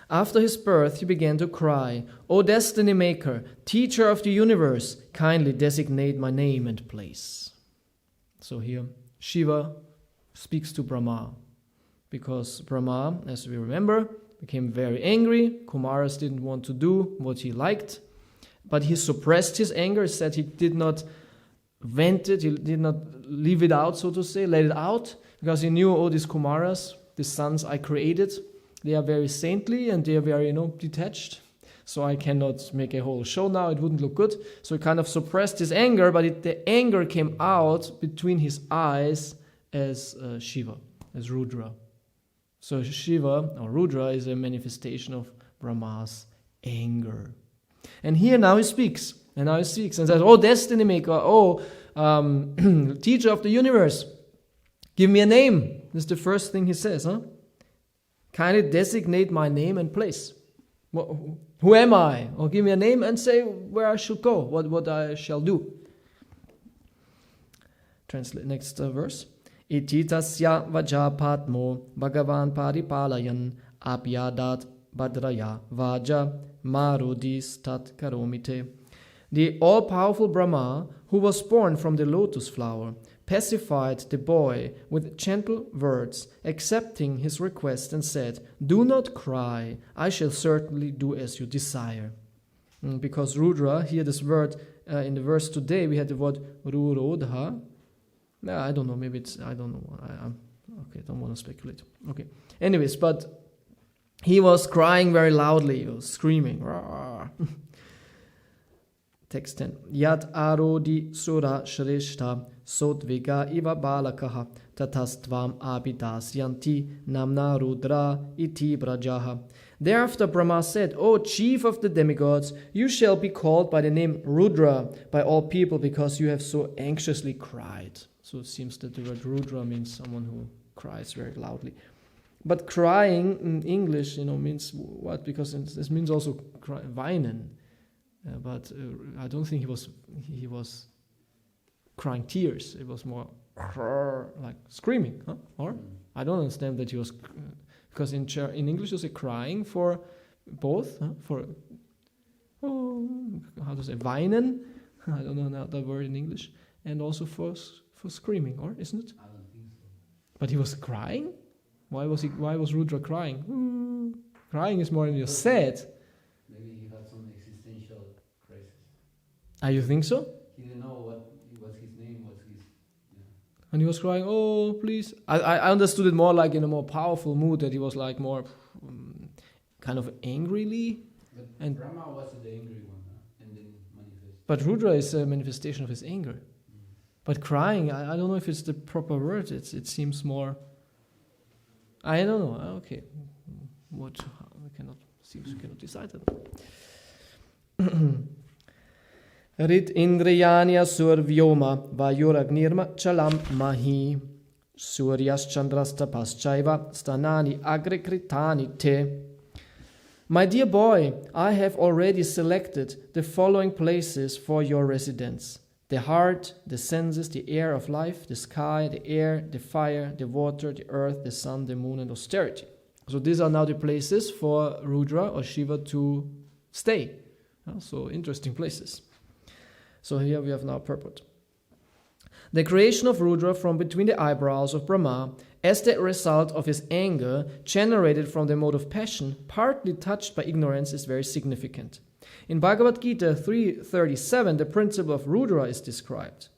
After his birth, he began to cry, "O destiny maker, teacher of the universe, kindly designate my name and place." So here, Shiva speaks to Brahma, because Brahma, as we remember, became very angry. Kumaras didn't want to do what he liked, but he suppressed his anger, said he did not vent it, he did not leave it out, so to say, let it out, because he knew, oh, these Kumaras, the sons I created, they are very saintly and they are very, detached. So I cannot make a whole show now, it wouldn't look good. So he kind of suppressed his anger, but the anger came out between his eyes as Shiva, as Rudra. So Shiva, or Rudra, is a manifestation of Brahma's anger. And here now he speaks, and says, "Oh destiny maker, oh teacher of the universe, give me a name." This is the first thing he says, Kindly designate my name and place. Who am I? Or give me a name and say where I should go, what I shall do. Translate next verse. Iti tasya vajapatmo bhagavan paripalayan apyadat badraya vaja marudis tat karomite. The all-powerful Brahma, who was born from the lotus flower, pacified the boy with gentle words, accepting his request, and said, "Do not cry, I shall certainly do as you desire." Because Rudra, here this word, in the verse today, we had the word rurodha. I don't know, maybe it's, I don't know. Okay, don't want to speculate. Okay. Anyways, but he was crying very loudly, he was screaming. Text 10. Yat arodi sura shrishta sodviga iva balakaha tatastvam abhidasyanti namna rudra iti brajaha. Thereafter Brahma said, "O chief of the demigods, you shall be called by the name Rudra by all people because you have so anxiously cried." So it seems that the word Rudra means someone who cries very loudly. But crying in English, means what? Because this means also weinen. But I don't think he was crying tears. It was more like screaming, Or I don't understand that he was, because in English you say crying for both, for how to say weinen. I don't know that word in English, and also for screaming, or isn't it? I don't think so. But he was crying. Why was Rudra crying? Crying is more when you're sad. Maybe he had some existential crisis. You think so? He didn't know what his name was. And he was crying, "Oh, please." I understood it more like in a more powerful mood, that he was like more kind of angrily. But and Brahma was the angry one, and then manifest. But Rudra is a manifestation of his anger. But crying, I don't know if it's the proper word. It seems more. I don't know. Okay, we cannot decide that. Rit indriyani asur vyoma vayuragnirma chalam mahi suryas chandras tapaschaiva stanani agrikritani te. My dear boy, I have already selected the following places for your residence: the heart, the senses, the air of life, the sky, the air, the fire, the water, the earth, the sun, the moon, and austerity. So these are now the places for Rudra or Shiva to stay. So interesting places. So here we have now purport. The creation of Rudra from between the eyebrows of Brahma, as the result of his anger generated from the mode of passion, partly touched by ignorance, is very significant. In Bhagavad-gītā 3:37, the principle of Rudra is described.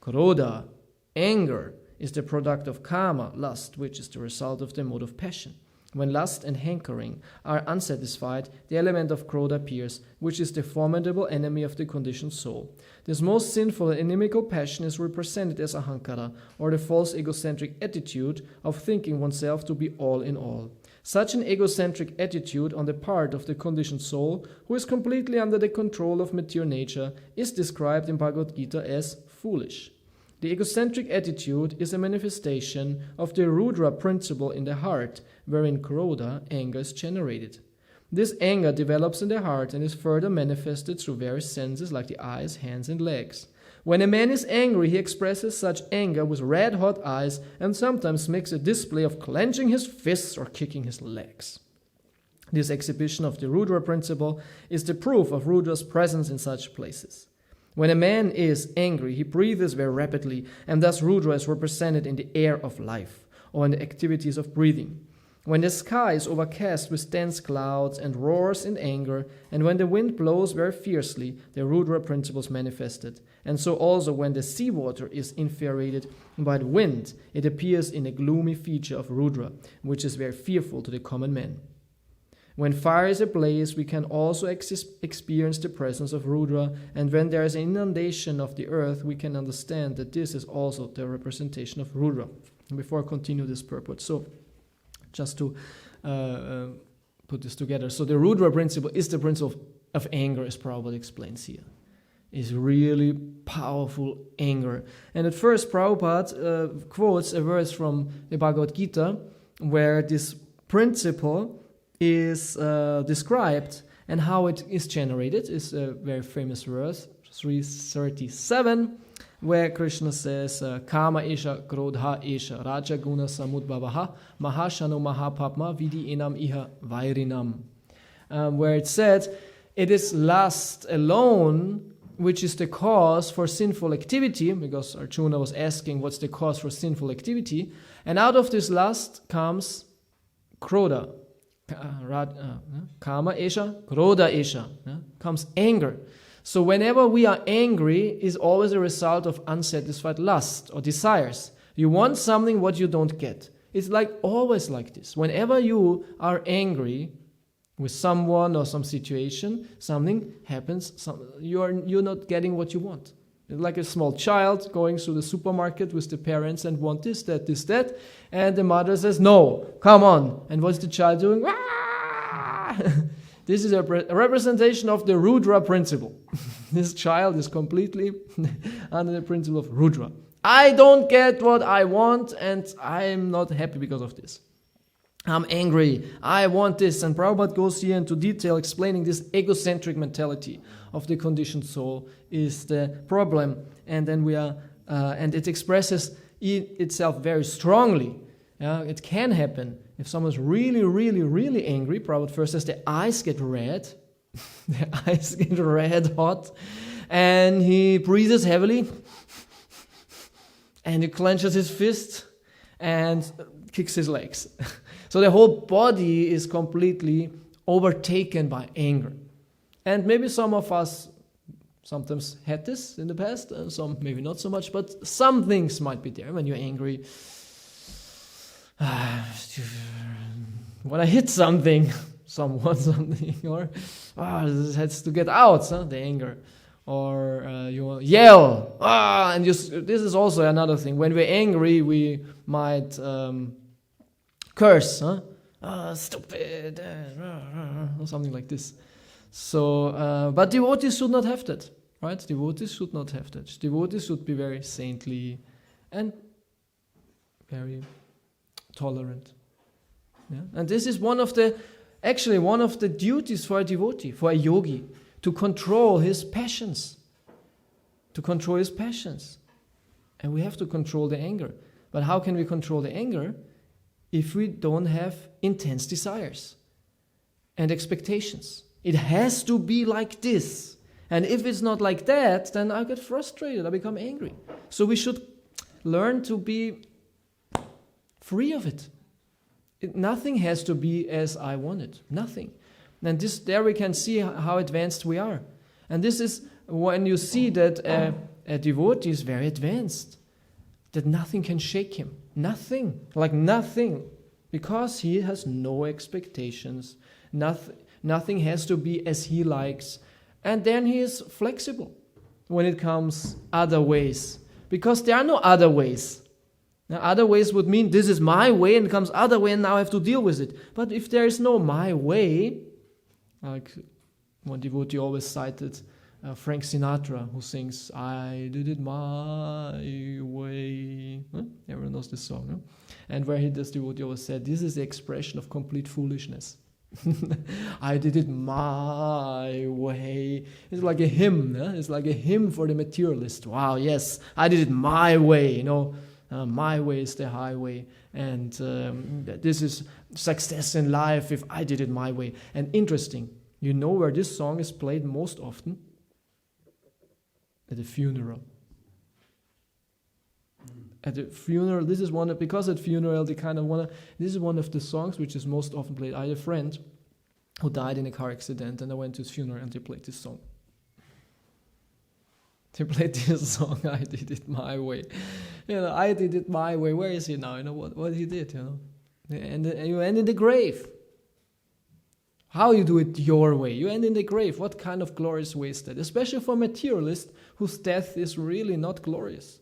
Krodha, anger, is the product of kāma, lust, which is the result of the mode of passion. When lust and hankering are unsatisfied, the element of Krodha appears, which is the formidable enemy of the conditioned soul. This most sinful and inimical passion is represented as ahaṅkāra, or the false egocentric attitude of thinking oneself to be all in all. Such an egocentric attitude on the part of the conditioned soul, who is completely under the control of material nature, is described in Bhagavad-gītā as foolish. The egocentric attitude is a manifestation of the Rudra principle in the heart, wherein Krodha, anger, is generated. This anger develops in the heart and is further manifested through various senses like the eyes, hands, and legs. When a man is angry, he expresses such anger with red-hot eyes and sometimes makes a display of clenching his fists or kicking his legs. This exhibition of the Rudra principle is the proof of Rudra's presence in such places. When a man is angry, he breathes very rapidly, and thus Rudra is represented in the air of life, or in the activities of breathing. When the sky is overcast with dense clouds and roars in anger, and when the wind blows very fiercely, the Rudra principle is manifested. And so also when the seawater is infuriated by the wind, it appears in a gloomy feature of Rudra, which is very fearful to the common man. When fire is ablaze, we can also experience the presence of Rudra, and when there is an inundation of the earth, we can understand that this is also the representation of Rudra. And before I continue this purport, so just to put this together. So the Rudra principle is the principle of anger, as Prabhupada explains here. It's really powerful anger. And at first, Prabhupada quotes a verse from the Bhagavad-gītā, where this principle is described, and how it is generated is a very famous verse, 337, where Krishna says, kāma esha, Krodha esha, raja guna samudbhavaha, mahashano mahapapma vidi enam iha wherein, where it said, it is lust alone which is the cause for sinful activity, because Arjuna was asking what's the cause for sinful activity, and out of this lust comes Krodha. Kāma esha, Krodha esha, comes anger. So whenever we are angry is always a result of unsatisfied lust or desires. You want something what you don't get. It's like always like this. Whenever you are angry with someone or some situation, something happens, you're not getting what you want. It's like a small child going through the supermarket with the parents and want this, that, and the mother says, no, come on. And what's the child doing? This is a representation of the Rudra principle. This child is completely under the principle of Rudra. I don't get what I want, and I'm not happy because of this. I'm angry. I want this. And Prabhupada goes here into detail explaining this egocentric mentality of the conditioned soul is the problem. And then and it expresses itself very strongly. It can happen. If someone's really, really, really angry, Prabhupada first says the eyes get red. The eyes get red hot. And he breathes heavily. And he clenches his fist and kicks his legs. So the whole body is completely overtaken by anger. And maybe some of us sometimes had this in the past, some maybe not so much, but some things might be there when you're angry. When I hit something, or this has to get out, the anger. Or you yell, and this is also another thing. When we're angry, we might curse, stupid, or something like this. So, but devotees should not have that, right? Devotees should not have that. Devotees should be very saintly and very tolerant. Yeah? And this is one of the duties for a devotee, for a yogi, to control his passions. To control his passions. And we have to control the anger. But how can we control the anger if we don't have intense desires and expectations? It has to be like this. And if it's not like that, then I get frustrated, I become angry. So we should learn to be free of it. Nothing has to be as I want it. Nothing. And there we can see how advanced we are. And this is when you see that a devotee is very advanced, that nothing can shake him. Nothing. Like nothing. Because he has no expectations. Nothing has to be as he likes. And then he is flexible when it comes other ways. Because there are no other ways. Now, other ways would mean this is my way and it comes other way and now I have to deal with it. But if there is no my way, like one devotee always cited Frank Sinatra, who sings, I did it my way. Everyone knows this song. Huh? And where this devotee always said, this is the expression of complete foolishness. I did it my way. It's like a hymn. It's like a hymn for the materialist. Wow, yes, I did it my way. my way is the highway, and this is success in life if I did it my way. And interesting, you know where this song is played most often? At a funeral. At a funeral, this is because at funeral they kind of want to, this is one of the songs which is most often played. I had a friend who died in a car accident, and I went to his funeral and they played this song. They played this song, I did it my way. I did it my way. Where is he now? What he did, And you end in the grave. How you do it your way? You end in the grave. What kind of glorious way is that? Especially for a materialist whose death is really not glorious.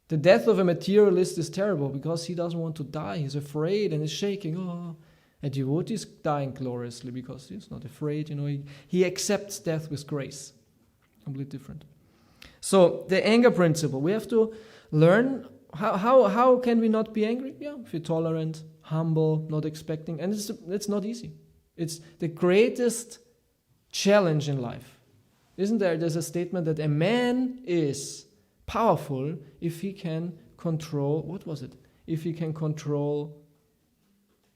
The death of a materialist is terrible because he doesn't want to die. He's afraid and is shaking. Oh, a devotee is dying gloriously because he's not afraid. He accepts death with grace. Completely different. So the anger principle, we have to learn how can we not be angry? Yeah, if you're tolerant, humble, not expecting, and it's not easy. It's the greatest challenge in life. Isn't there? There's a statement that a man is powerful if he can control, what was it? If he can control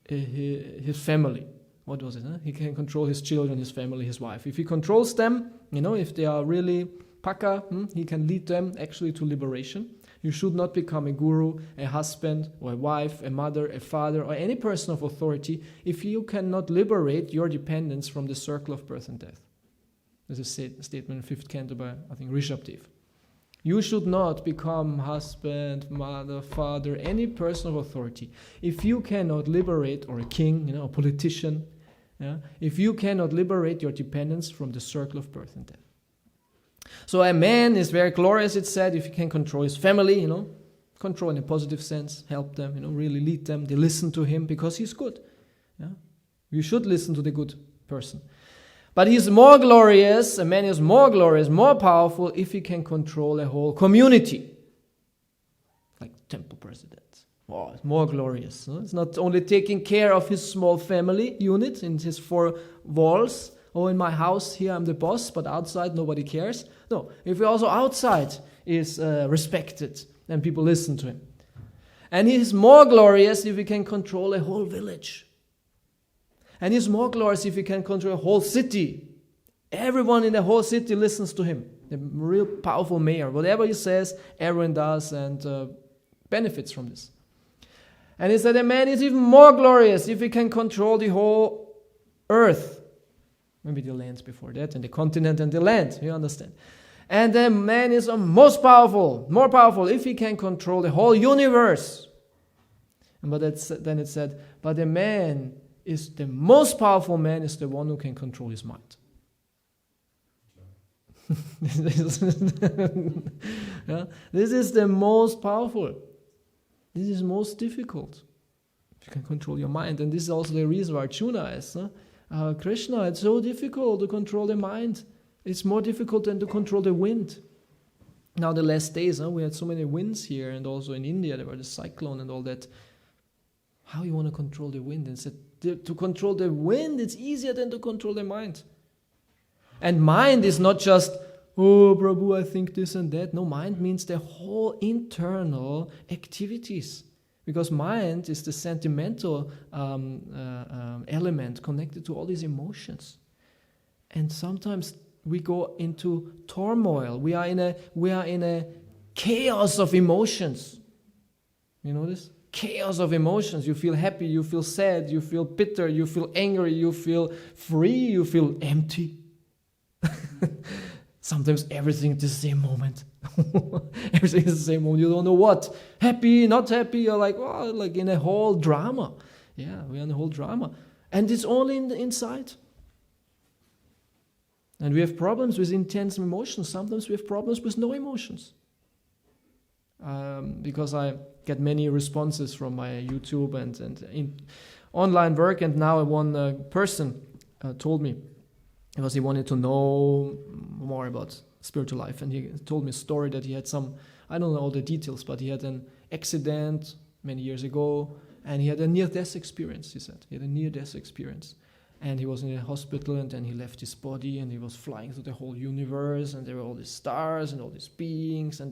his family. What was it? He can control his children, his family, his wife. If he controls them, if they are really paka, he can lead them actually to liberation. You should not become a guru, a husband, or a wife, a mother, a father, or any person of authority if you cannot liberate your dependents from the circle of birth and death. There's a statement in 5th canto by, I think, Rishabdev. You should not become husband, mother, father, any person of authority if you cannot liberate, or a king, a politician, if you cannot liberate your dependents from the circle of birth and death. So a man is very glorious, it's said, if he can control his family, control in a positive sense, help them, really lead them. They listen to him because he's good. You should listen to the good person. But he's more glorious, a man is more glorious, more powerful if he can control a whole community. Like temple president. Oh, it's more glorious. It's not only taking care of his small family unit in his 4 walls. Oh, in my house, here I'm the boss, but outside nobody cares. No, if he also outside is respected and people listen to him. And he is more glorious if he can control a whole village. And he's more glorious if he can control a whole city. Everyone in the whole city listens to him. The real powerful mayor. Whatever he says, everyone does and benefits from this. And he said a man is even more glorious if he can control the whole earth. Maybe the lands before that, and the continent and the land. You understand? And the man is more powerful if he can control the whole universe. But then it said, but the man is the most powerful man is the one who can control his mind. This is the most powerful. This is most difficult. If you can control your mind. And this is also the reason why Arjuna is. Krishna, it's so difficult to control the mind. It's more difficult than to control the wind. Now the last days, we had so many winds here, and also in India there were the cyclone and all that. How you want to control the wind? And said, to control the wind, it's easier than to control the mind. And mind is not just, oh, Prabhu, I think this and that. No, mind means the whole internal activities. Because mind is the sentimental element connected to all these emotions. And sometimes we go into turmoil. We are in a chaos of emotions. You know this? Chaos of emotions. You feel happy, you feel sad, you feel bitter, you feel angry, you feel free, you feel empty. Sometimes everything at the same moment. Everything is the same moment. You don't know what. Happy, not happy. You're like, oh, like in a whole drama. Yeah, we're in a whole drama. And it's only in the inside. And we have problems with intense emotions. Sometimes we have problems with no emotions. Because I get many responses from my YouTube and in online work. And now one person told me, because he wanted to know more about spiritual life. And he told me a story that he had I don't know all the details, but he had an accident many years ago, and he had a near-death experience, he said. He had a near-death experience. And he was in a hospital, and then he left his body, and he was flying through the whole universe, and there were all these stars and all these beings, and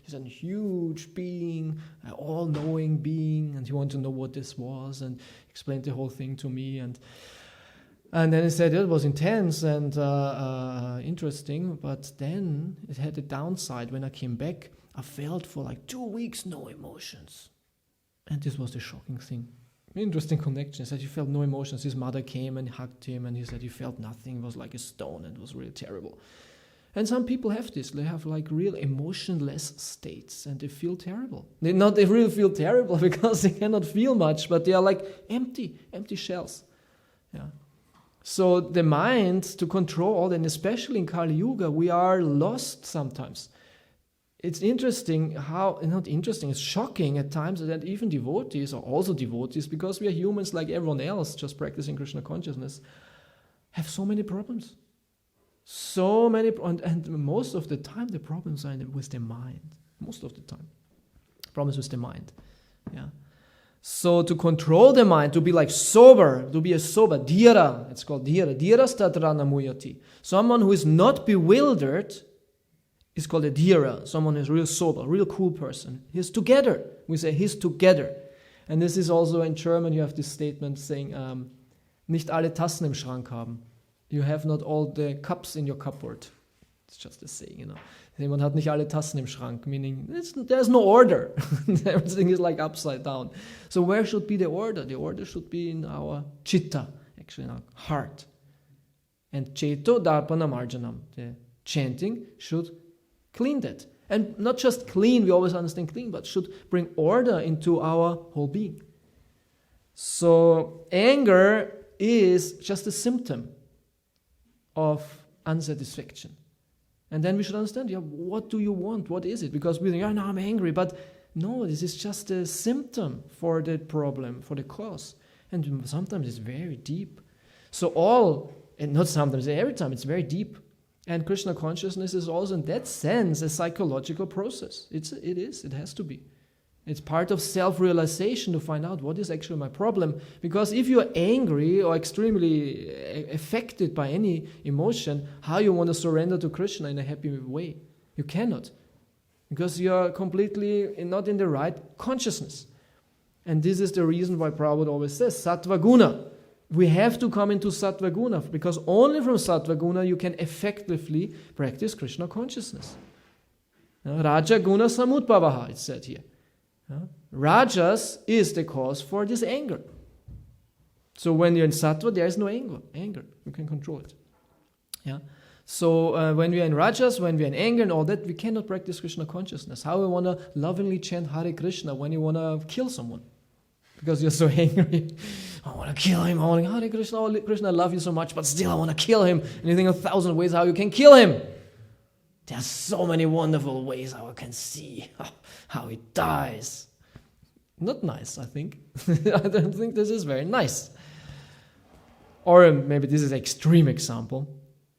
he's a huge being, an all-knowing being, and he wanted to know what this was, and explained the whole thing to me, and then he said it was intense and interesting, but then it had a downside. When I came back, I felt for like 2 weeks no emotions. And this was the shocking thing. Interesting connection. He said he felt no emotions. His mother came and hugged him, and he said he felt nothing. It was like a stone, and it was really terrible. And some people have this. They have like real emotionless states, and they feel terrible. They really feel terrible because they cannot feel much, but they are like empty shells. Yeah. So the mind, to control all that, and especially in Kali Yuga, we are lost sometimes. It's interesting it's shocking at times that even devotees are also devotees, because we are humans like everyone else, just practicing Krishna consciousness, have so many problems. So many, and most of the time the problems are with the mind. Most of the time. Problems with the mind. Yeah. So to control the mind, to be like sober, to be a sober, dhira, it's called dhira, dhirastatrana muyati. Someone who is not bewildered is called a dhira, someone who is real sober, real cool person. He's together. We say he's together. And this is also in German, you have this statement saying, nicht alle Tassen im Schrank haben. You have not all the cups in your cupboard. It's just a saying, you know. Man hat nicht alle Tassen im Schrank, meaning there's no order. Everything is like upside down. So where should be the order? The order should be in our chitta, actually in our heart. And cheto darpana marjanam, the chanting should clean that. And not just clean, we always understand clean, but should bring order into our whole being. So anger is just a symptom of unsatisfaction. And then we should understand, what do you want? What is it? Because we think, no, I'm angry. But no, this is just a symptom for the problem, for the cause. And sometimes it's very deep. So not sometimes, every time, it's very deep. And Krishna consciousness is also in that sense a psychological process. It has to be. It's part of self-realization to find out what is actually my problem. Because if you're angry or extremely affected by any emotion, how you want to surrender to Krishna in a happy way? You cannot. Because you're completely not in the right consciousness. And this is the reason why Prabhupada always says, Sattva Guna. We have to come into Sattva Guna, because only from Sattva Guna you can effectively practice Krishna consciousness. Raja Guna Samutbhavaha, it's said here. Rajas is the cause for this anger. So when you're in Sattva, there is no anger. You can control it. Yeah. So when we are in Rajas, when we are in anger and all that, we cannot practice Krishna consciousness. How we want to lovingly chant Hare Krishna when you want to kill someone? Because you're so angry. I want to kill him. I want to, Hare Krishna, oh, Krishna, I love you so much, but still I want to kill him. And you think 1,000 ways how you can kill him. There are so many wonderful ways how I can see how he dies. Not nice, I think. I don't think this is very nice. Or maybe this is an extreme example.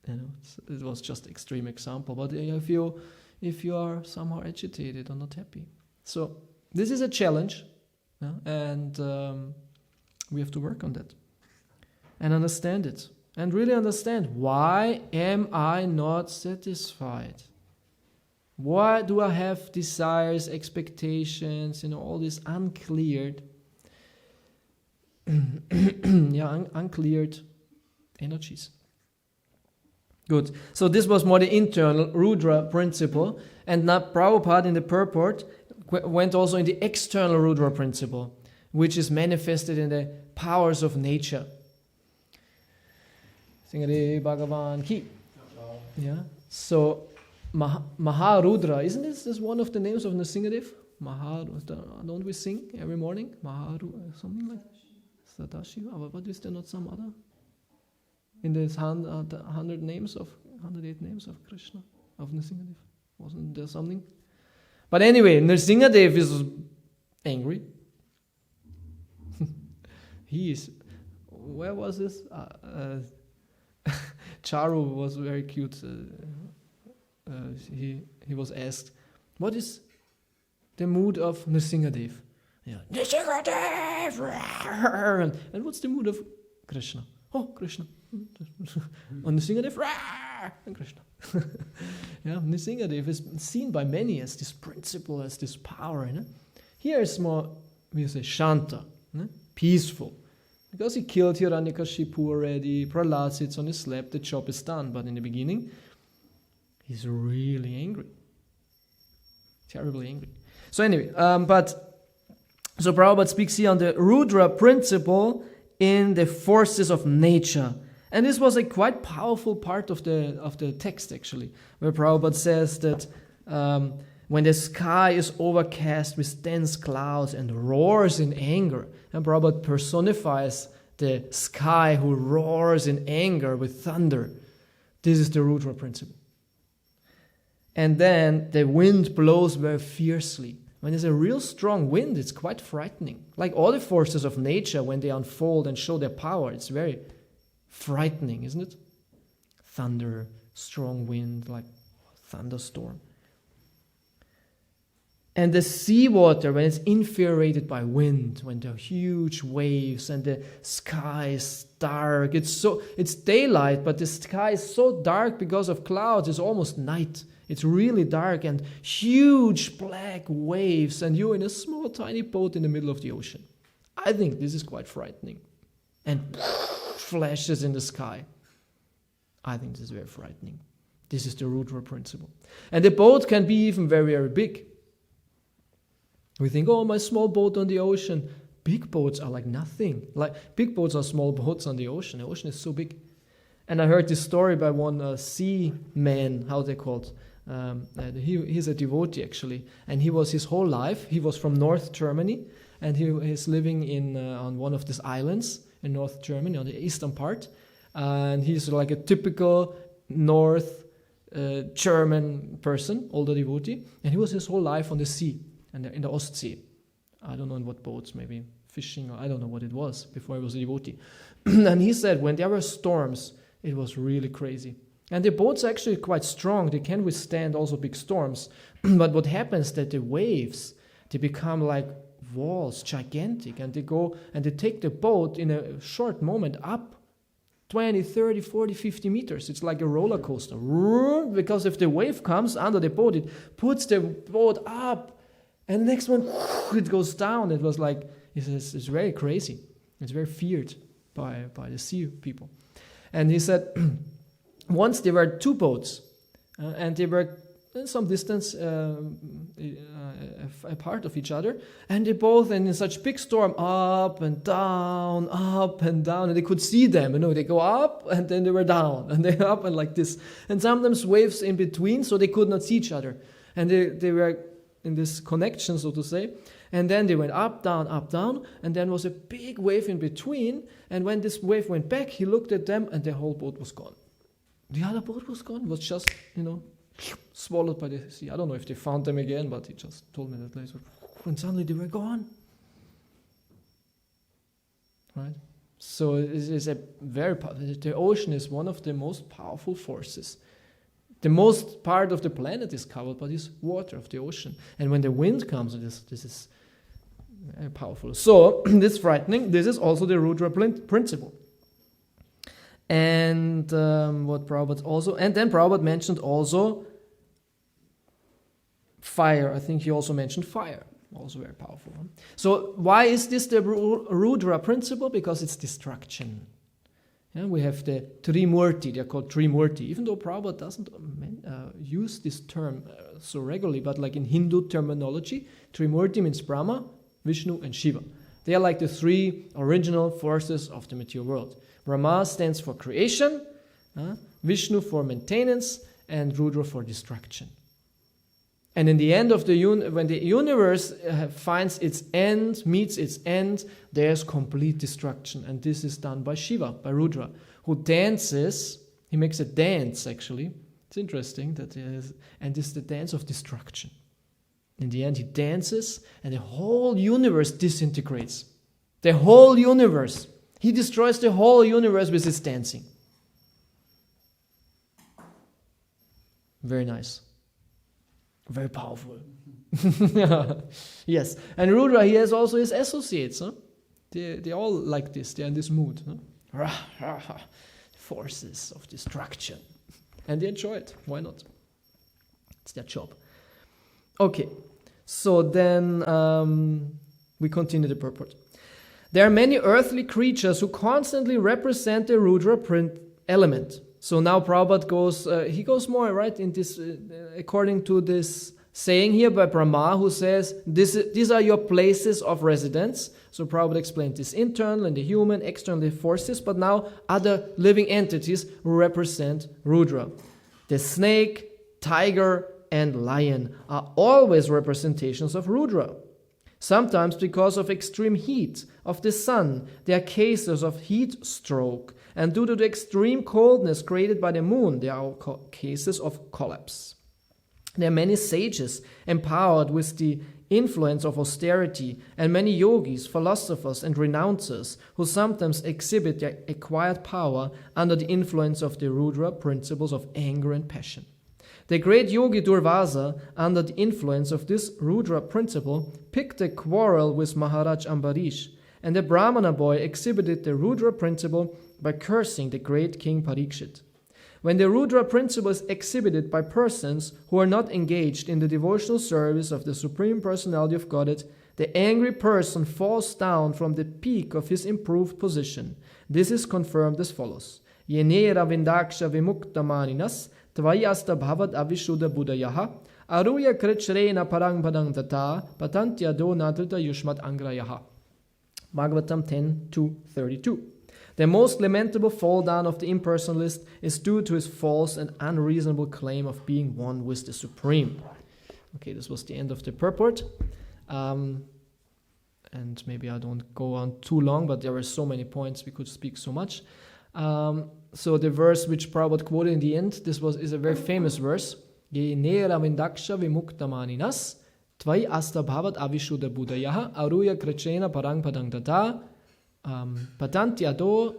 It was just extreme example. But if you are somehow agitated or not happy. So this is a challenge. And we have to work on that. And understand it. And really understand, why am I not satisfied? Why do I have desires, expectations, all these uncleared, uncleared energies? Good. So this was more the internal Rudra principle, and now Prabhupada in the purport went also in the external Rudra principle, which is manifested in the powers of nature. Singade Bhagavan Ki. Yeah. So Maharudra, isn't this one of the names of Nrsingadev? Maharudra. Don't we sing every morning? Maharudra, something like Sadashiva. But is there not some other? In the 108 names of Krishna, of Nrsingadev. Wasn't there something? But anyway, Nrsingadev is angry. He is. Where was this? Charu was very cute. He was asked, what is the mood of Nrsingadev? Yeah. Nrsingadev! And what's the mood of Krishna? oh, Krishna. On Nrsingadev, and Krishna. Yeah, Nrsingadev is seen by many as this principle, as this power. Here is more, we say, Shanta, peaceful. Because he killed Hiranyakashipu already, Prahlad sits on his lap, the job is done. But in the beginning, he's really angry. Terribly angry. So anyway, so Prabhupada speaks here on the Rudra principle in the forces of nature. And this was a quite powerful part of the text, actually, where Prabhupada says that when the sky is overcast with dense clouds and roars in anger, and Prabhupada personifies the sky who roars in anger with thunder. This is the Rudra principle. And then the wind blows very fiercely. When there's a real strong wind, it's quite frightening. Like all the forces of nature, when they unfold and show their power, it's very frightening, isn't it? Thunder, strong wind, like thunderstorm. And the seawater, when it's infuriated by wind, when there are huge waves and the sky is dark, it's daylight, but the sky is so dark because of clouds, it's almost night. It's really dark and huge black waves, and you're in a small tiny boat in the middle of the ocean. I think this is quite frightening. And flashes in the sky. I think this is very frightening. This is the Rudra principle. And the boat can be even very, very big. We think, oh, my small boat on the ocean. Big boats are like nothing. Like big boats are small boats on the ocean. The ocean is so big. And I heard this story by one seaman, how they called. He's a devotee actually, and he was his whole life. He was from North Germany, and he is living on one of these islands in North Germany, on the eastern part. And he's like a typical North German person, older devotee, and he was his whole life on the sea, and in the Ostsee. I don't know in what boats, maybe fishing, or I don't know what it was before he was a devotee. And he said when there were storms, it was really crazy. And the boats are actually quite strong. They can withstand also big storms. But what happens that the waves, they become like walls, gigantic, and they go and they take the boat in a short moment up 20, 30, 40, 50 meters. It's like a roller coaster. Because if the wave comes under the boat, it puts the boat up, and the next one, it goes down. It was like, it's very crazy. It's very feared by the sea people. And he said, once there were two boats, and they were some distance apart of each other, and they both, and in such big storm, up and down, and they could see them, they go up, and then they were down, and they up, and like this, and sometimes waves in between, so they could not see each other, and they were in this connection, so to say, and then they went up, down, and then was a big wave in between, and when this wave went back, he looked at them, and the whole boat was gone. The other boat was gone. It was just, swallowed by the sea. I don't know if they found them again, but he just told me that later. And suddenly they were gone. Right? So it is the ocean is one of the most powerful forces. The most part of the planet is covered by this water of the ocean. And when the wind comes, this is very powerful. So, this is frightening. This is also the Rudra principle. And what Prabhupada also, and then Prabhupada mentioned also fire. I think he also mentioned fire, also very powerful. So why is this the Rudra principle? Because it's destruction. Yeah, we have the Trimurti, they're called Trimurti, even though Prabhupada doesn't use this term so regularly, but like in Hindu terminology, Trimurti means Brahma, Vishnu, and Shiva. They are like the three original forces of the material world. Brahma stands for creation, Vishnu for maintenance, and Rudra for destruction. And in the end of when the universe finds its end, meets its end, there's complete destruction. And this is done by Shiva, by Rudra, who dances. He makes a dance, actually. It's interesting that and this is the dance of destruction. In the end, he dances, and the whole universe disintegrates. The whole universe. He destroys the whole universe with his dancing. Very nice. Very powerful. Yes. And Rudra, he has also his associates. Huh? They all like this. They're in this mood. Huh? forces of destruction. And they enjoy it. Why not? It's their job. Okay, so then we continue the purport. There are many earthly creatures who constantly represent the Rudra element. So now Prabhupada goes more right in this, according to this saying here by Brahmā, who says, these are your places of residence. So Prabhupada explained this internal and the human, external forces, but now other living entities who represent Rudra. The snake, tiger, and lion are always representations of Rudra. Sometimes because of extreme heat of the sun, there are cases of heat stroke, and due to the extreme coldness created by the moon, there are cases of collapse. There are many sages empowered with the influence of austerity, and many yogis, philosophers, and renouncers who sometimes exhibit their acquired power under the influence of the Rudra principles of anger and passion. The great yogi Durvasa, under the influence of this Rudra principle, picked a quarrel with Maharaj Ambarish, and the Brahmana boy exhibited the Rudra principle by cursing the great king Parikshit. When the Rudra principle is exhibited by persons who are not engaged in the devotional service of the Supreme Personality of Godhead, the angry person falls down from the peak of his improved position. This is confirmed as follows. Yenera vindaksha vimuktamaninas tvayasta bhavad avishuddha buddhayaha aruya krichrena parang padang tata patantya do nadrita yushmat angrayaha. Bhagavatam 10:2-32. The most lamentable fall down of the impersonalist is due to his false and unreasonable claim of being one with the Supreme. Okay, this was the end of the purport. And maybe I don't go on too long, but there were so many points, we could speak so much. So the verse which Prabhupada quoted in the end, is a very famous verse. Ye nera vindaksha vimuktamaninas tvai asta bhavat avishuddha buddhayaha aruya krachena parang padang tata patanti ado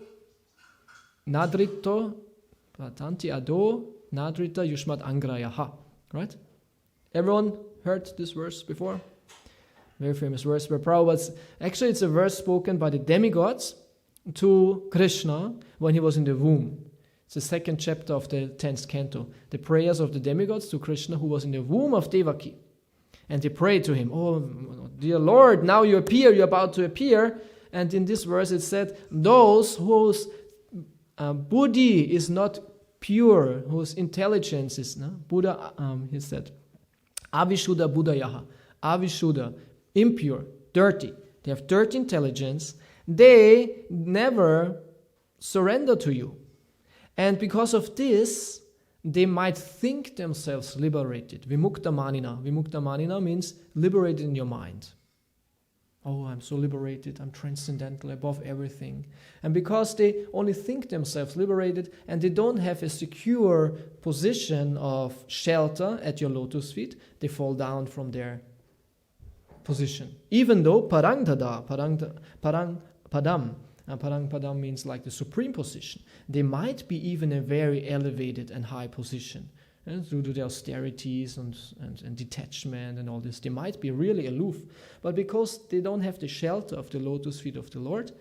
nadrita yushmat angrayaha. Right? Everyone heard this verse before? Very famous verse where Prabhupada, actually it's a verse spoken by the demigods to Krishna when he was in the womb. It's the second chapter of the 10th canto. The prayers of the demigods to Krishna who was in the womb of Devaki. And they prayed to him, oh dear Lord, now you're about to appear. And in this verse it said, those whose buddhi is not pure, whose intelligence is, Buddha, he said, avishuddha buddhayaha, avishuddha, impure, dirty. They have dirty intelligence. They never surrender to you. And because of this, they might think themselves liberated. Vimuktamanina. Vimuktamanina means liberated in your mind. Oh, I'm so liberated, I'm transcendental, above everything. And because they only think themselves liberated and they don't have a secure position of shelter at your lotus feet, they fall down from their position. Even though parang padam means like the supreme position. They might be even a very elevated and high position. Due to the austerities and detachment and all this, they might be really aloof. But because they don't have the shelter of the lotus feet of the Lord,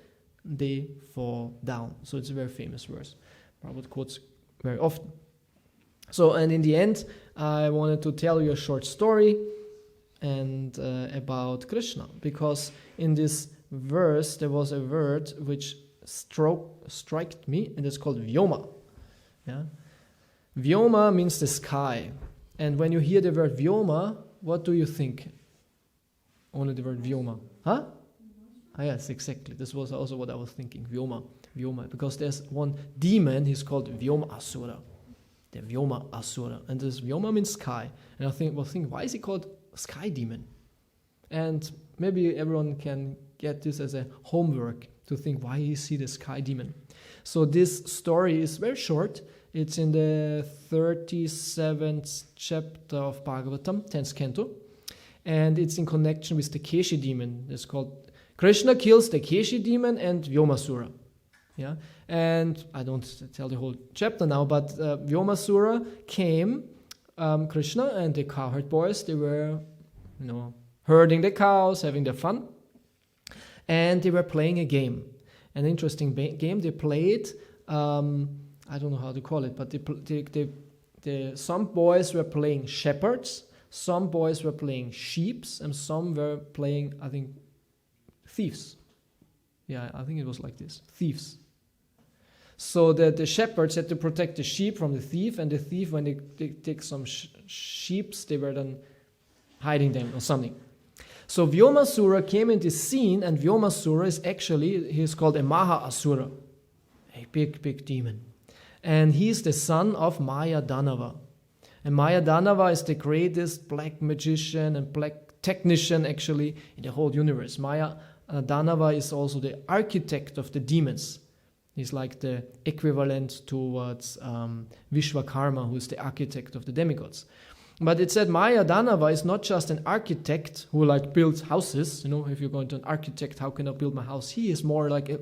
they fall down. So it's a very famous verse. Prabhupada quotes very often. So, and in the end, I wanted to tell you a short story about Krishna. Because in this verse, there was a word which struck me, and it's called Vyoma. Yeah. Vyoma means the sky. And when you hear the word Vyoma, what do you think? Only the word Vyoma. Huh? Ah, yes, exactly. This was also what I was thinking. Vyoma. Because there's one demon, he's called Vyoma Asura. The Vyoma Asura. And this Vyoma means sky. And I think, why is he called sky demon? And maybe everyone can get this as a homework to think, why is he the sky demon? So this story is very short. It's in the 37th chapter of Bhagavatam, 10th canto. And it's in connection with the Keshi demon. It's called Krishna kills the Keshi demon and Vyomasura. Yeah? And I don't tell the whole chapter now, but Vyomasura came, Krishna and the cowherd boys, they were, herding the cows, having their fun. And they were playing a game. an interesting game. They played, I don't know how to call it, but some boys were playing shepherds, some boys were playing sheeps, and some were playing, I think, thieves. Yeah, I think it was like this, thieves. So the shepherds had to protect the sheep from the thief, and the thief, when they take some sheeps, they were then hiding them or something. So Vyomasura came into scene, and Vyomasura is actually, he's called a Maha Asura, a big demon. And he's the son of Maya Danava. And Maya Danava is the greatest black magician and black technician actually in the whole universe. Maya Danava is also the architect of the demons. He's like the equivalent towards Vishwakarma, who is the architect of the demigods. But it said Maya Danava is not just an architect who like builds houses. You know, if you're going to an architect, how can I build my house? He is more like a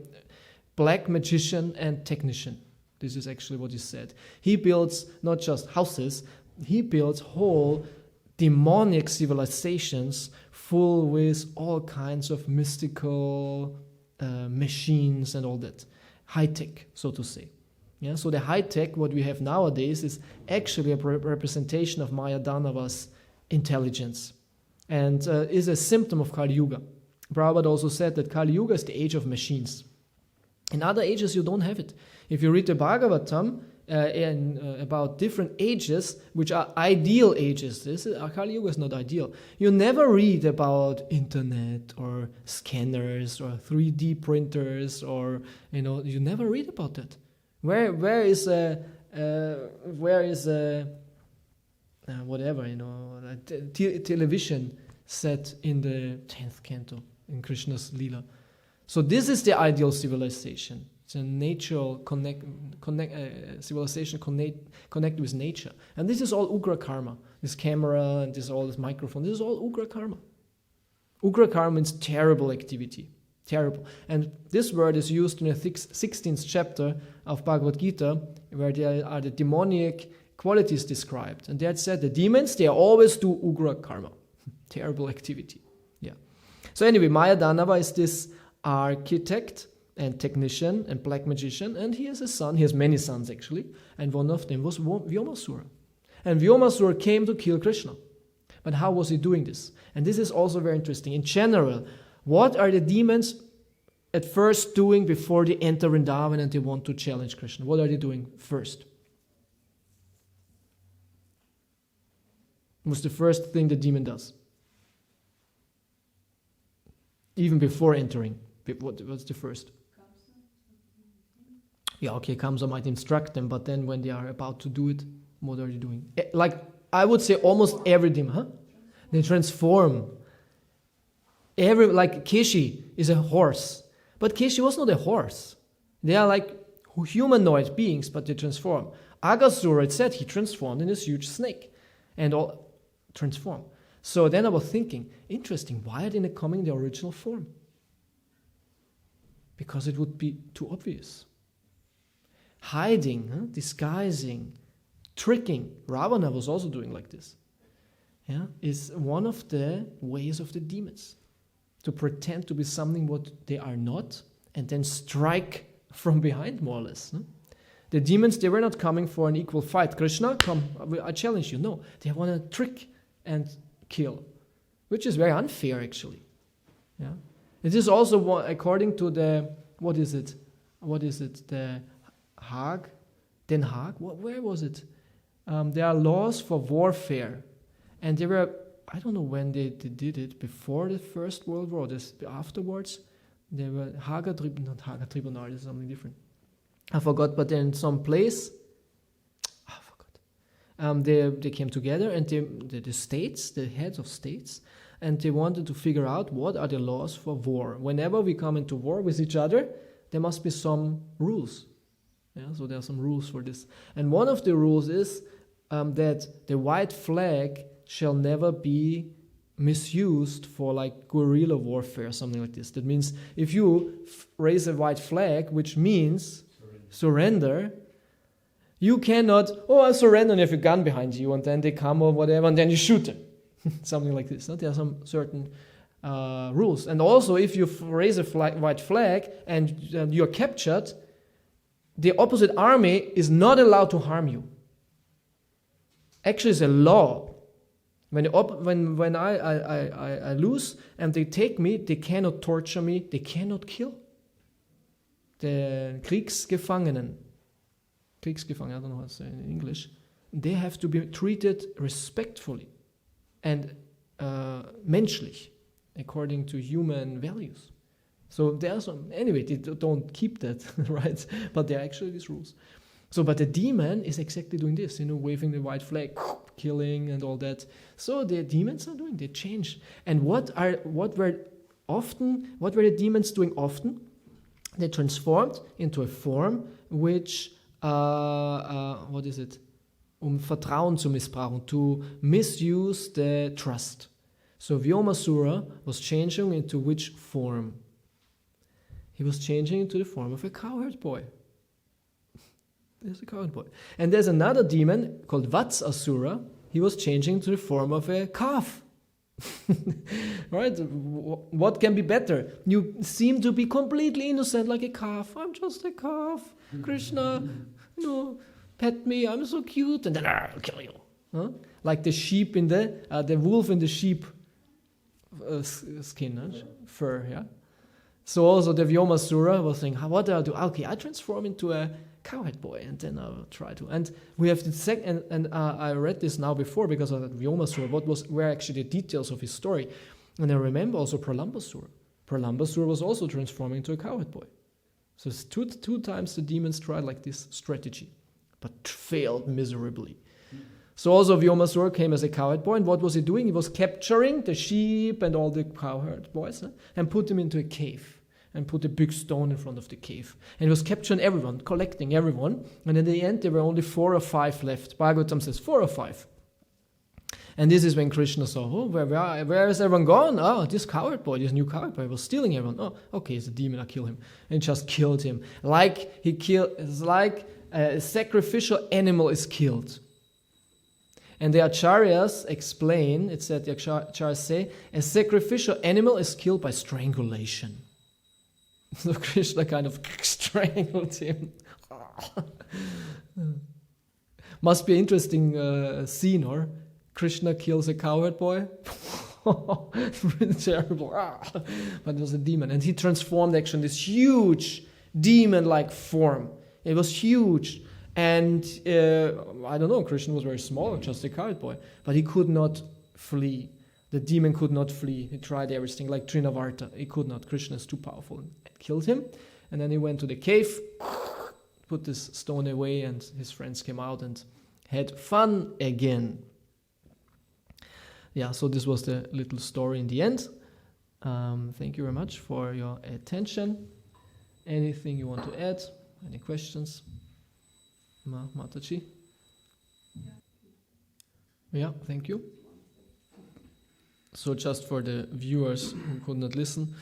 black magician and technician. This is actually what he said. He builds not just houses, he builds whole demonic civilizations full with all kinds of mystical machines and all that. High tech, so to say. Yeah, so the high tech, what we have nowadays, is actually a representation of Maya Danava's intelligence and is a symptom of Kali Yuga. Prabhupada also said that Kali Yuga is the age of machines. In other ages, you don't have it. If you read the Bhagavatam about different ages, which are ideal ages, Kali Yuga is not ideal. You never read about internet or scanners or 3D printers, or you never read about that. Where is television set in the 10th canto in Krishna's Leela? So this is the ideal civilization. It's a natural civilization connected with nature. And this is all Ugra Karma. This camera and this microphone, this is all Ugra Karma. Ugra Karma means terrible activity. Terrible. And this word is used in the 16th chapter of Bhagavad-gītā, where there are the demonic qualities described. And there it said the demons, they always do Ugra Karma. Terrible activity. Yeah. So anyway, Maya Danava is this architect and technician and black magician, and he has a son. He has many sons actually, and one of them was Vyomasura. And Vyomasura came to kill Krishna. But how was he doing this? And this is also very interesting. In general, what are the demons at first doing before they enter Vrindavan and they want to challenge Krishna? What are they doing first? What's the first thing the demon does? Even before entering. What's the first? Yeah, okay, Kamsa might instruct them, but then when they are about to do it, what are they doing? Like, I would say almost every demon, They transform. Like Keshi is a horse, but Keshi was not a horse. They are like humanoid beings, but they transform. Aghasura, it said he transformed in this huge snake, and all transform. So then I was thinking, interesting, why are they not coming in the original form? Because it would be too obvious. Hiding, disguising, tricking. Ravana was also doing like this. Yeah, is one of the ways of the demons. To pretend to be something what they are not, and then strike from behind, more or less. The demons, they were not coming for an equal fight. Krishna, come, I challenge you. No, they want to trick and kill, which is very unfair, actually. Yeah. It is also according to the, what is it? The Hague? Den Haag? Where was it? There are laws for warfare. And they were, I don't know when they did it, before the First World War, afterwards. They were not Haga Tribunal, it's something different. I forgot, but in some place, I forgot. They came together, and the states, the heads of states, and they wanted to figure out what are the laws for war. Whenever we come into war with each other, there must be some rules. Yeah, so there are some rules for this. And one of the rules is that the white flag shall never be misused for like guerrilla warfare, something like this. That means if you raise a white flag, which means surrender, you cannot, I surrender, and you have a gun behind you, and then they come or whatever, and then you shoot them. Something like this. There are some certain rules. And also, if you raise a white flag and you're captured, the opposite army is not allowed to harm you. Actually, it's a law. When I lose and they take me, they cannot torture me, they cannot kill. The Kriegsgefangenen, I don't know how to say it in English, they have to be treated respectfully and menschlich, according to human values. So there's some, anyway, they don't keep that, right? But there are actually these rules. So, but the demon is exactly doing this, waving the white flag, killing and all that. So the demons are doing, they change. And what were the demons doing often? They transformed into a form which, what is it? Vertrauen zu missbrauchen, to misuse the trust. So Vyomasura was changing into which form? He was changing into the form of a cowherd boy. There's a cowherd boy. And there's another demon called Vatsasura. He was changing to the form of a calf. Right? What can be better? You seem to be completely innocent like a calf. I'm just a calf. Krishna, pet me, I'm so cute. And then I'll kill you. Huh? Like the sheep in the wolf in the sheep skin, fur, yeah? So also the Vyomasura was saying, what do I do? Okay, I transform into a cowherd boy, and then I'll try to. And we have the second, and I read this now before because of that Vyomasura, were actually the details of his story. And I remember also Pralambasura. Pralambasura was also transforming into a cowherd boy. So it's two times the demons tried like this strategy, but failed miserably. So also Vyomasura came as a cowherd boy, and what was he doing? He was capturing the sheep and all the cowherd boys and put them into a cave. And put a big stone in front of the cave. And he was capturing everyone, collecting everyone. And in the end, there were only 4 or 5 left. Bhagavatam says 4 or 5. And this is when Krishna saw, where is everyone gone? Oh, this cowherd boy, this new cowherd boy was stealing everyone. Oh, okay, it's a demon, I'll kill him. And just killed him. It's like a sacrificial animal is killed. And the acharyas explain, it said the acharyas say, a sacrificial animal is killed by strangulation. So Krishna kind of strangled him. Must be an interesting scene, or Krishna kills a cowherd boy. Really terrible. But it was a demon. And he transformed actually this huge demon-like form. It was huge. And I don't know, Krishna was very small, just a cowherd boy. But he could not flee. The demon could not flee. He tried everything, like Trinavarta. He could not. Krishna is too powerful. It killed him. And then he went to the cave, put this stone away, and his friends came out and had fun again. Yeah, so this was the little story in the end. Thank you very much for your attention. Anything you want to add? Any questions? Mataji? Yeah, thank you. So just for the viewers who could not listen,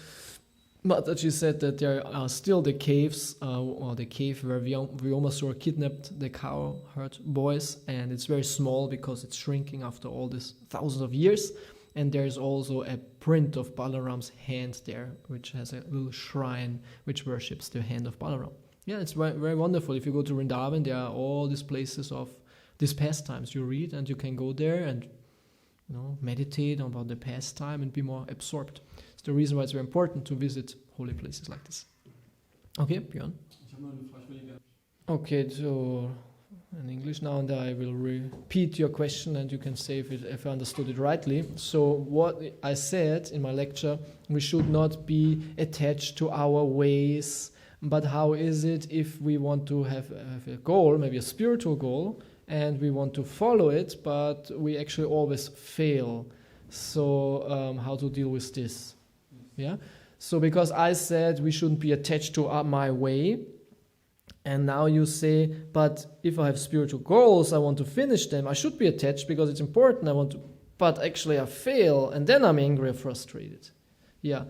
Mataji said that there are still the caves, or the cave where Vyomasura kidnapped the cowherd boys, and it's very small because it's shrinking after all these thousands of years. And there's also a print of Balaram's hand there, which has a little shrine which worships the hand of Balaram. Yeah, it's very, very wonderful. If you go to Vrindavan, there are all these places of these pastimes you read, and you can go there and meditate about the pastime and be more absorbed. It's the reason why it's very important to visit holy places like this. Okay, Björn? Okay, so in English now, and I will repeat your question and you can say if I understood it rightly. So what I said in my lecture, we should not be attached to our ways, but how is it if we want to have a goal, maybe a spiritual goal, and we want to follow it, but we actually always fail. So how to deal with this? Yeah. So because I said we shouldn't be attached to my way, and now you say, but if I have spiritual goals, I want to finish them, I should be attached because it's important, but actually I fail, and then I'm angry or frustrated. Yeah.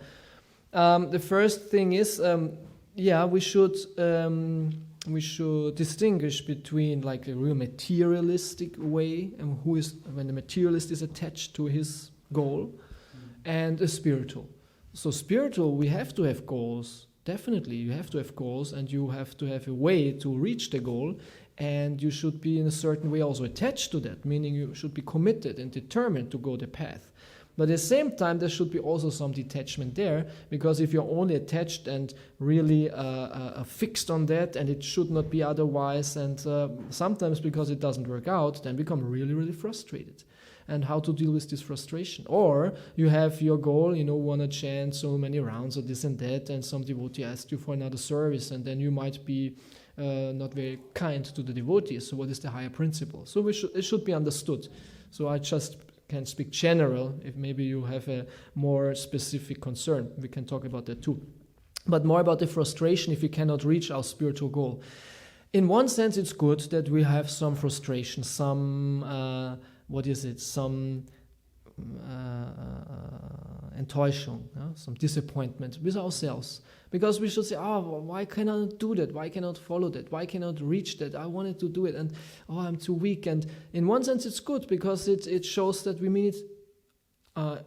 The first thing is, we should distinguish between like a real materialistic way and when the materialist is attached to his goal, and a spiritual. So spiritual, we have to have goals. Definitely, you have to have goals, and you have to have a way to reach the goal, and you should be in a certain way also attached to that, meaning you should be committed and determined to go the path. But at the same time, there should be also some detachment there, because if you're only attached and really fixed on that, and it should not be otherwise, and sometimes because it doesn't work out, then become really, really frustrated. And how to deal with this frustration. Or you have your goal, want to chant so many rounds or this and that, and some devotee asked you for another service, and then you might be not very kind to the devotees. So what is the higher principle? So it should be understood. So I just can speak general. If maybe you have a more specific concern, we can talk about that too. But more about the frustration if we cannot reach our spiritual goal. In one sense, it's good that we have some frustration, some... some Enttäuschung, some disappointment with ourselves. Because we should say, why cannot I do that? Why cannot follow that? Why cannot reach that? I wanted to do it, and I'm too weak. And in one sense, it's good because it shows that we mean it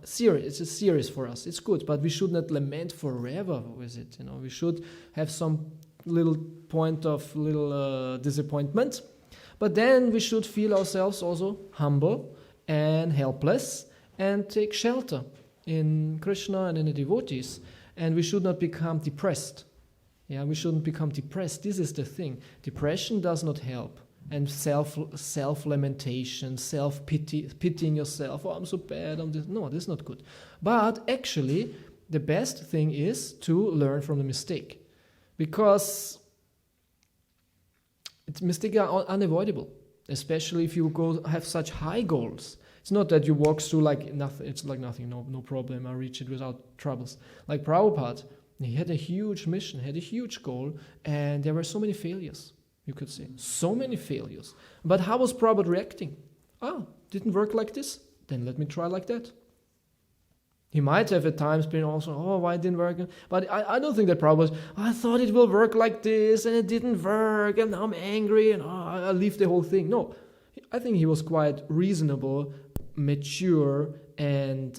serious. It's a serious for us. It's good, but we should not lament forever with it. We should have some little point of little disappointment. But then we should feel ourselves also humble and helpless and take shelter in Krishna and in the devotees. And we should not become depressed. We shouldn't become depressed. This is the thing. Depression does not help. And self-lamentation, self-pity, pitying yourself. I'm so bad. No, this is not good. But actually, the best thing is to learn from the mistake. Because... mistakes are unavoidable, especially if you have such high goals. It's not that you walk through like nothing. It's like nothing, no problem. I reach it without troubles. Like Prabhupada, he had a huge mission, had a huge goal, and there were so many failures, you could say. So many failures. But how was Prabhupada reacting? Didn't work like this? Then let me try like that. He might have at times been also, why it didn't work? But I don't think that Prabhupada was, I thought it will work like this, and it didn't work, and now I'm angry, and I'll leave the whole thing. No, I think he was quite reasonable, mature, and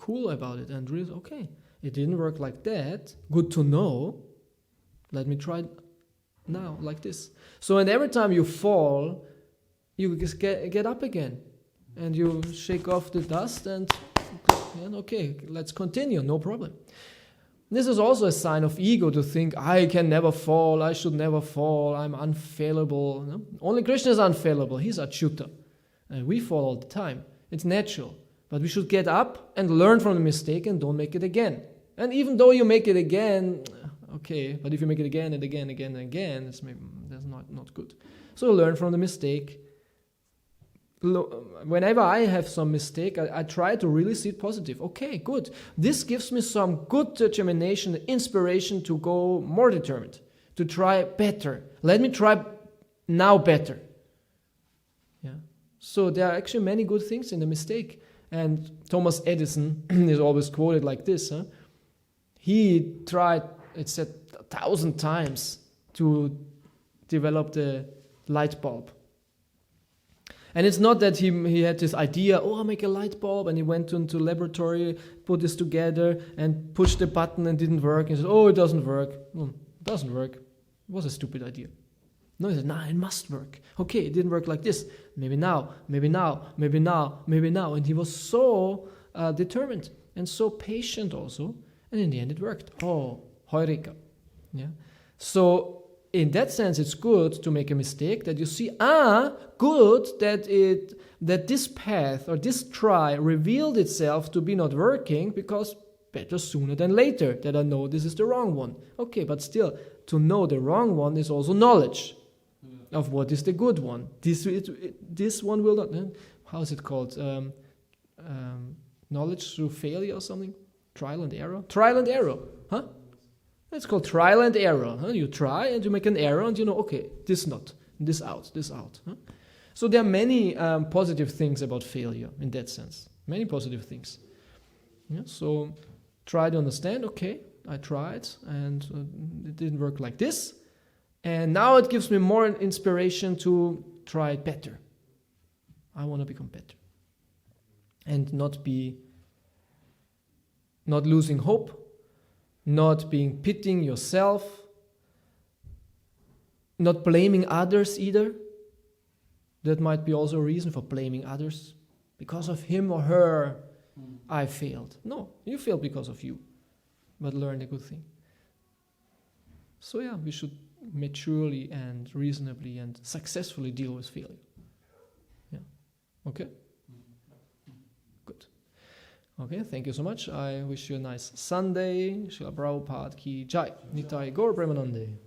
cool about it, and really, okay, it didn't work like that, good to know, let me try now, like this. So, and every time you fall, you just get up again. And you shake off the dust and okay, let's continue, no problem. This is also a sign of ego to think, I can never fall, I should never fall, I'm unfailable. No? Only Krishna is unfailable, he's Achyuta. And we fall all the time. It's natural. But we should get up and learn from the mistake and don't make it again. And even though you make it again, okay, but if you make it again and again and again, that's not good. So learn from the mistake. Whenever I have some mistake, I try to really see it positive. Okay, good. This gives me some good determination, inspiration to go more determined, to try better. Let me try now better. So there are actually many good things in the mistake. And Thomas Edison is always quoted like this. He tried, it's said 1,000 times to develop the light bulb. And it's not that he had this idea, I'll make a light bulb, and he went into laboratory, put this together, and pushed the button and didn't work. And he said, it doesn't work. It doesn't work. It was a stupid idea. No, he said, it must work. Okay, it didn't work like this. Maybe now, maybe now, maybe now, maybe now. And he was so determined and so patient also. And in the end, it worked. Heureka. So, in that sense, it's good to make a mistake, that you see, good that this path or this try revealed itself to be not working, because better sooner than later that I know this is the wrong one. Okay, but still, to know the wrong one is also knowledge of what is the good one. This one will not, how is it called? Knowledge through failure or something? Trial and error? Trial and error, huh? It's called trial and error. You try and you make an error and you know, okay, this not, this out. So there are many positive things about failure in that sense. Many positive things. So try to understand, okay, I tried and it didn't work like this. And now it gives me more inspiration to try it better. I want to become better. And not losing hope, not being pitying yourself, not blaming others either. That might be also a reason for blaming others. Because of him or her, I failed. No, you failed because of you. But learn a good thing. So yeah, we should maturely and reasonably and successfully deal with failure. Yeah. Okay? Good. Okay, thank you so much. I wish you a nice Sunday. Srila Prabhupada ki jai. Nitai Gaur Premanande.